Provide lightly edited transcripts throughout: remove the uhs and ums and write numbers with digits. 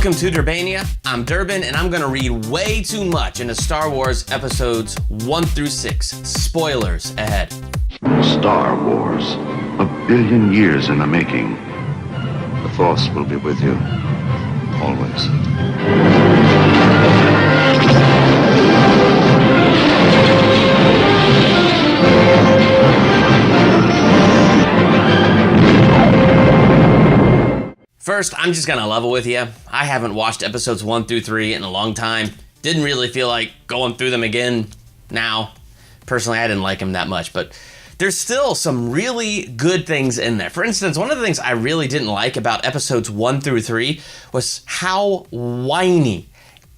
Welcome to Durbania. I'm Durbin, and I'm gonna read way too much into Star Wars episodes 1 through 6. Spoilers ahead. Star Wars, a billion years in the making. The Force will be with you, always. First, I'm just gonna level with you. I haven't watched episodes 1 through 3 in a long time. Didn't really feel like going through them again now. Personally, I didn't like them that much, but there's still some really good things in there. For instance, one of the things I really didn't like about episodes 1 through 3 was how whiny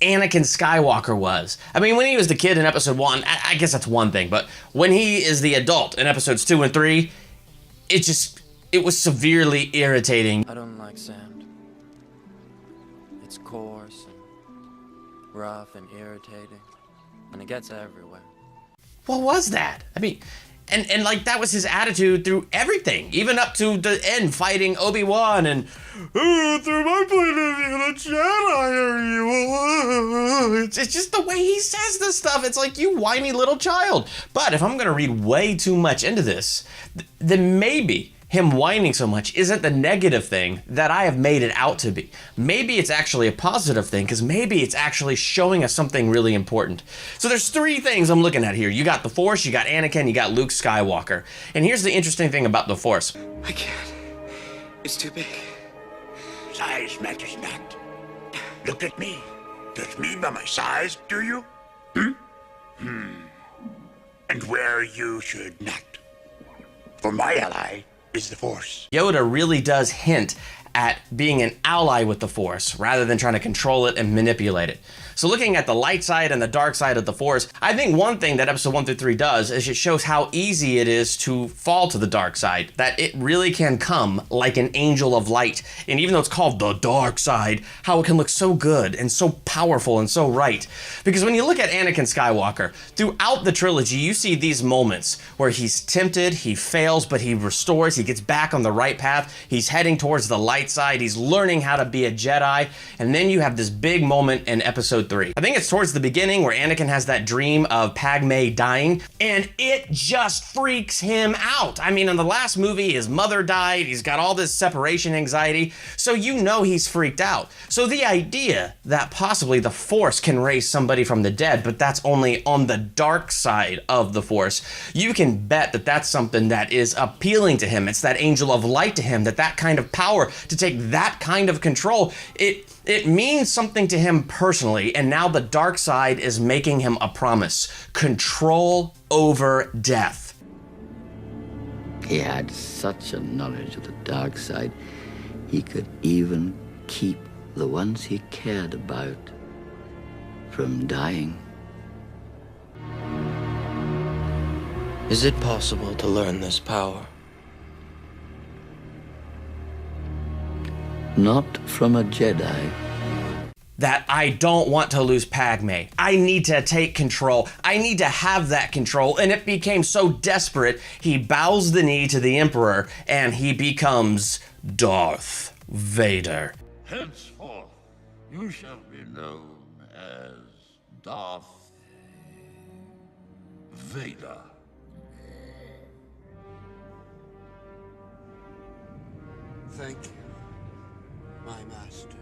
Anakin Skywalker was. I mean, when he was the kid in episode 1, I guess that's one thing, but when he is the adult in episodes 2 and 3, it was severely irritating. I don't like sand. It's coarse and rough and irritating, and it gets everywhere. What was that? I mean, and like that was his attitude through everything, even up to the end fighting Obi-Wan and through my point of view, the Jedi are you. It's just the way he says this stuff. It's like, you whiny little child. But if I'm gonna read way too much into this, then maybe him whining so much isn't the negative thing that I have made it out to be. Maybe it's actually a positive thing, because maybe it's actually showing us something really important. So there's 3 things I'm looking at here. You got the Force, you got Anakin, you got Luke Skywalker. And here's the interesting thing about the Force. I can't. It's too big. Size matters not. Look at me. Judge me by my size, do you? And where you should not. For my ally is the Force. Yoda really does hint at being an ally with the Force rather than trying to control it and manipulate it. So looking at the light side and the dark side of the Force, I think one thing that episode 1 through 3 does is it shows how easy it is to fall to the dark side, that it really can come like an angel of light. And even though it's called the dark side, how it can look so good and so powerful and so right. Because when you look at Anakin Skywalker, throughout the trilogy, you see these moments where he's tempted, he fails, but he restores, he gets back on the right path, he's heading towards the light side, he's learning how to be a Jedi, and then you have this big moment in episode 3. I think it's towards the beginning where Anakin has that dream of Padme dying, and it just freaks him out. I mean, in the last movie, his mother died, he's got all this separation anxiety, so you know he's freaked out. So the idea that possibly the Force can raise somebody from the dead, but that's only on the dark side of the Force, you can bet that that's something that is appealing to him. It's that angel of light to him, that kind of power to take that kind of control, it means something to him personally, and now the dark side is making him a promise. Control over death. He had such a knowledge of the dark side, he could even keep the ones he cared about from dying. Is it possible to learn this power? Not from a Jedi. That I don't want to lose Padme. I need to take control. I need to have that control. And it became so desperate, he bows the knee to the Emperor and he becomes Darth Vader. Henceforth, you shall be known as Darth Vader. Thank you, my master.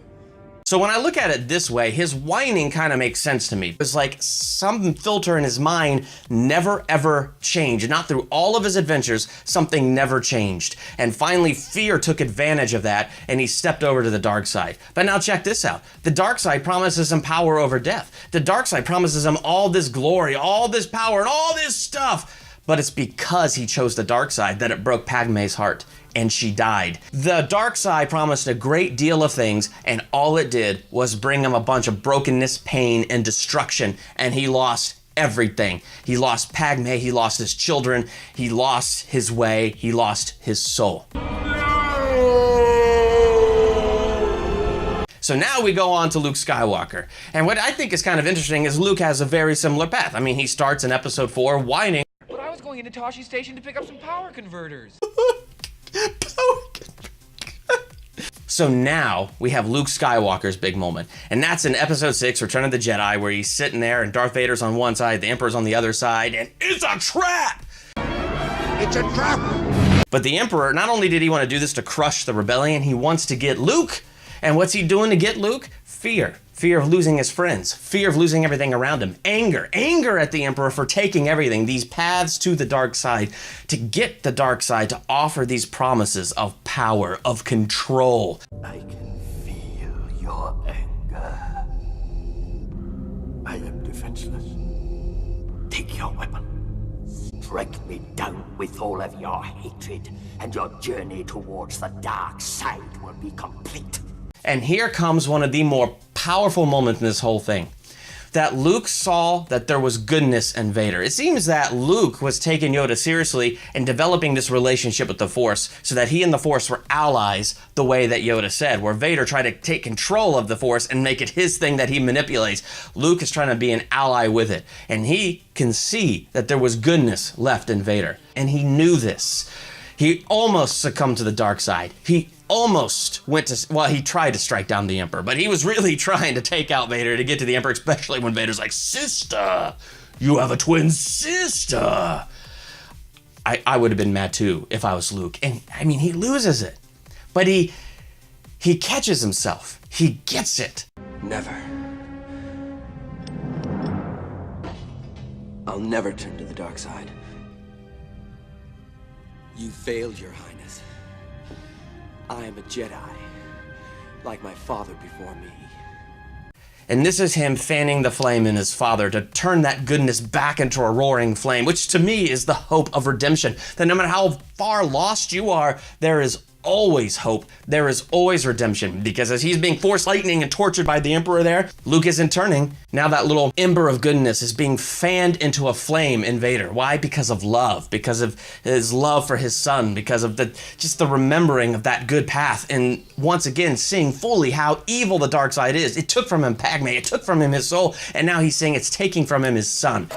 So when I look at it this way, his whining kind of makes sense to me. It's like some filter in his mind never ever changed. Not through all of his adventures, something never changed. And finally, fear took advantage of that and he stepped over to the dark side. But now check this out. The dark side promises him power over death. The dark side promises him all this glory, all this power, and all this stuff. But it's because he chose the dark side that it broke Padme's heart, and she died. The dark side promised a great deal of things, and all it did was bring him a bunch of brokenness, pain, and destruction, and he lost everything. He lost Padme, he lost his children, he lost his way, he lost his soul. So now we go on to Luke Skywalker. And what I think is kind of interesting is Luke has a very similar path. I mean, he starts in episode 4 whining. But I was going into Toshi Station to pick up some power converters. So now we have Luke Skywalker's big moment. And that's in episode 6, Return of the Jedi, where he's sitting there and Darth Vader's on one side, the Emperor's on the other side, and it's a trap! It's a trap! But the Emperor, not only did he want to do this to crush the rebellion, he wants to get Luke. And what's he doing to get Luke? Fear. Fear of losing his friends. Fear of losing everything around him. Anger. Anger at the Emperor for taking everything, these paths to the dark side, to get the dark side to offer these promises of power, of control. I can feel your anger. I am defenseless. Take your weapon. Strike me down with all of your hatred, and your journey towards the dark side will be complete. And here comes one of the more powerful moments in this whole thing. That Luke saw that there was goodness in Vader. It seems that Luke was taking Yoda seriously and developing this relationship with the Force so that he and the Force were allies the way that Yoda said, where Vader tried to take control of the Force and make it his thing that he manipulates. Luke is trying to be an ally with it. And he can see that there was goodness left in Vader. And he knew this. He almost succumbed to the dark side. He almost went to, well, he tried to strike down the Emperor, but he was really trying to take out Vader to get to the Emperor, especially when Vader's like, "Sister, you have a twin sister." I would have been mad too if I was Luke. And I mean, he loses it, but he catches himself. He gets it. Never. I'll never turn to the dark side. You failed, Your Highness. I am a Jedi, like my father before me. And this is him fanning the flame in his father to turn that goodness back into a roaring flame, which to me is the hope of redemption. That no matter how far lost you are, there is always hope. There is always redemption. Because as he's being force lightning and tortured by the Emperor there, Luke isn't turning. Now that little ember of goodness is being fanned into a flame in Vader. Why? Because of love. Because of his love for his son. Because of just the remembering of that good path. And once again, seeing fully how evil the dark side is. It took from him Padme. It took from him his soul. And now he's saying it's taking from him his son.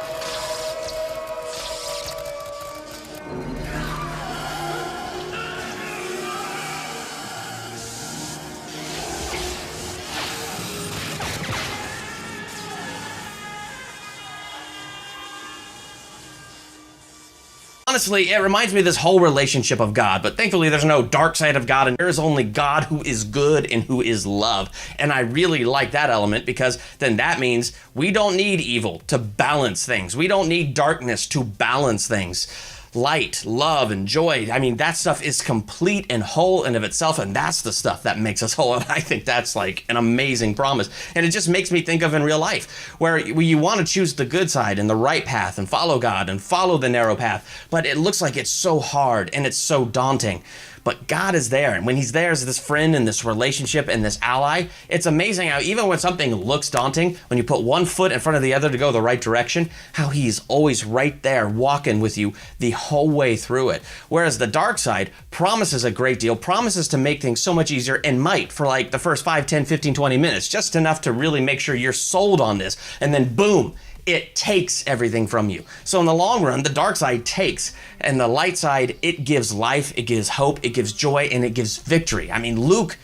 Honestly, it reminds me of this whole relationship of God, but thankfully there's no dark side of God, and there is only God who is good and who is love. And I really like that element, because then that means we don't need evil to balance things. We don't need darkness to balance things. Light, love, and joy, I mean, that stuff is complete and whole in of itself, and that's the stuff that makes us whole. And I think that's like an amazing promise. And it just makes me think of in real life, where you want to choose the good side and the right path and follow God and follow the narrow path, but it looks like it's so hard and it's so daunting. But God is there, and when he's there as this friend and this relationship and this ally, it's amazing how even when something looks daunting, when you put one foot in front of the other to go the right direction, how he's always right there walking with you the whole way through it. Whereas the dark side promises a great deal, promises to make things so much easier, and might for like the first 5, 10, 15, 20 minutes, just enough to really make sure you're sold on this, and then boom, it takes everything from you. So in the long run, the dark side takes, and the light side, it gives life, it gives hope, it gives joy, and it gives victory. I mean, Luke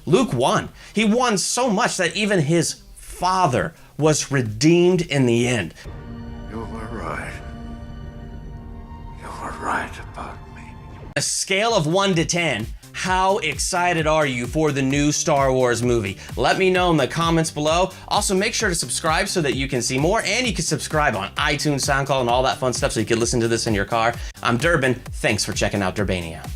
won. He won so much that even his father was redeemed in the end. You were right. You were right about me. A scale of 1 to 10, how excited are you for the new Star Wars movie? Let me know in the comments below. Also, make sure to subscribe so that you can see more, and you can subscribe on iTunes, SoundCloud, and all that fun stuff so you can listen to this in your car. I'm Durbin. Thanks for checking out Durbania.